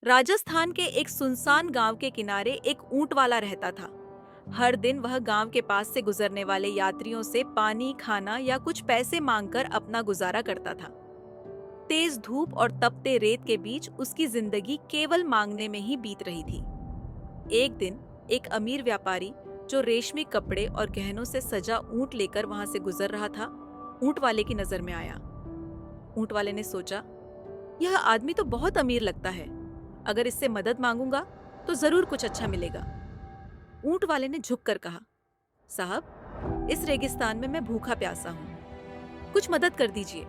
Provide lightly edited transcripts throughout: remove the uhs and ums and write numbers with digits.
राजस्थान के एक सुनसान गांव के किनारे एक ऊंट वाला रहता था। हर दिन वह गांव के पास से गुजरने वाले यात्रियों से पानी, खाना या कुछ पैसे मांगकर अपना गुजारा करता था। तेज धूप और तपते रेत के बीच उसकी जिंदगी केवल मांगने में ही बीत रही थी। एक दिन एक अमीर व्यापारी जो रेशमी कपड़े और गहनों से सजा ऊंट लेकर वहां से गुजर रहा था, ऊंट वाले की नजर में आया। ऊंट वाले ने सोचा, यह आदमी तो बहुत अमीर लगता है। अगर इससे मदद मांगूंगा तो जरूर कुछ अच्छा मिलेगा। ऊंट वाले ने झुककर कहा, साहब, इस रेगिस्तान में मैं भूखा प्यासा हूं, कुछ मदद कर दीजिए।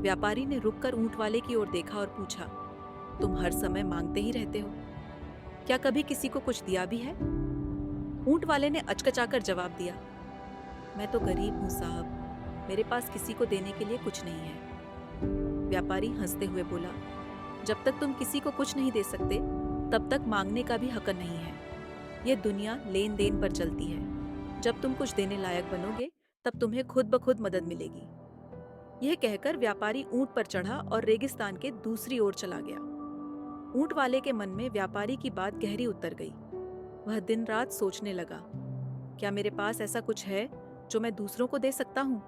व्यापारी ने रुककर ऊंट वाले की ओर देखा और पूछा, तुम हर समय मांगते ही रहते हो, क्या कभी किसी को कुछ दिया भी है? ऊंट वाले ने अचकचाकर जवाब दिया, मैं तो गरीब हूं साहब, मेरे पास किसी को देने के लिए कुछ नहीं है। व्यापारी हंसते हुए बोला, जब तक तुम किसी को कुछ नहीं दे सकते तब तक मांगने का भी हक नहीं है। यह दुनिया लेन देन पर चलती है। जब तुम कुछ देने लायक बनोगे तब तुम्हें खुद ब खुद मदद मिलेगी। यह कहकर व्यापारी ऊंट पर चढ़ा और रेगिस्तान के दूसरी ओर चला गया। ऊंट वाले के मन में व्यापारी की बात गहरी उतर गई। वह दिन रात सोचने लगा, क्या मेरे पास ऐसा कुछ है जो मैं दूसरों को दे सकता हूँ?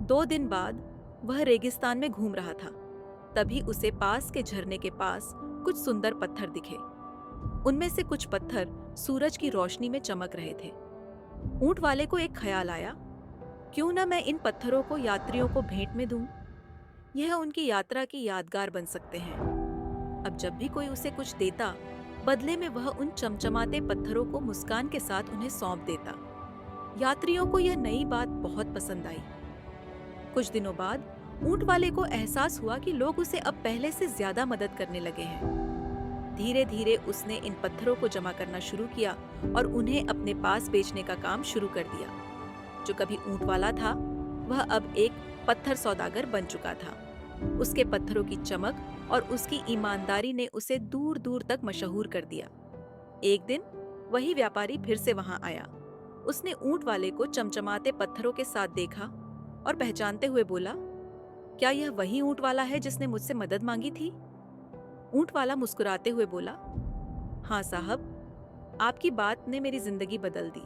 2 दिन बाद वह रेगिस्तान में घूम रहा था। तभी उसे पास के झरने के पास कुछ सुंदर पत्थर दिखे। उनमें से कुछ पत्थर सूरज की रोशनी में चमक रहे थे। ऊंट वाले को एक ख्याल आया, क्यों न मैं इन पत्थरों को यात्रियों को भेंट में दूं? यह उनकी यात्रा की यादगार बन सकते हैं। अब जब भी कोई उसे कुछ देता, बदले में वह उन चमचमाते पत्थरों को मुस्कान के साथ उन्हें सौंप देता। यात्रियों को यह नई बात बहुत पसंद आई। कुछ दिनों बाद ऊंट वाले को एहसास हुआ कि लोग उसे अब पहले से ज्यादा मदद करने लगे हैं। धीरे धीरे उसने इन पत्थरों को जमा करना शुरू किया और उन्हें अपने पास बेचने का काम शुरू कर दिया। जो कभी ऊंट वाला था, वह अब एक पत्थर सौदागर बन चुका था। उसके पत्थरों की चमक और उसकी ईमानदारी ने उसे दूर दूर तक मशहूर कर दिया। एक दिन वही व्यापारी फिर से वहां आया। उसने ऊंट वाले को चमचमाते पत्थरों के साथ देखा और पहचानते हुए बोला, क्या यह वही ऊंट वाला है जिसने मुझसे मदद मांगी थी? ऊंट वाला मुस्कुराते हुए बोला, हाँ साहब, आपकी बात ने मेरी जिंदगी बदल दी।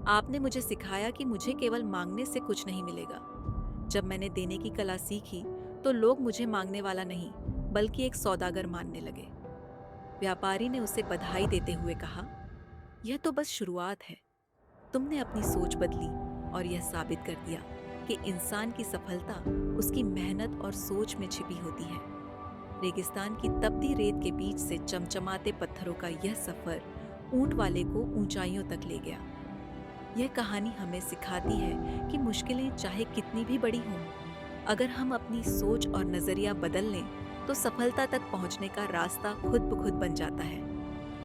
आपने मुझे सिखाया कि मुझे केवल मांगने से कुछ नहीं मिलेगा। जब मैंने देने की कला सीखी तो लोग मुझे मांगने वाला नहीं बल्कि एक सौदागर मानने लगे। व्यापारी ने उसे बधाई देते हुए कहा, यह तो बस शुरुआत है। तुमने अपनी सोच बदली और यह साबित कर दिया कि इंसान की सफलता उसकी मेहनत और सोच में छिपी होती है। रेगिस्तान की तपती रेत के बीच से चमचमाते पत्थरों का यह सफर ऊंट वाले को ऊंचाइयों तक ले गया। यह कहानी हमें सिखाती है कि मुश्किलें चाहे कितनी भी बड़ी हों, अगर हम अपनी सोच और नजरिया बदल लें तो सफलता तक पहुंचने का रास्ता खुद ब खुद बन जाता है।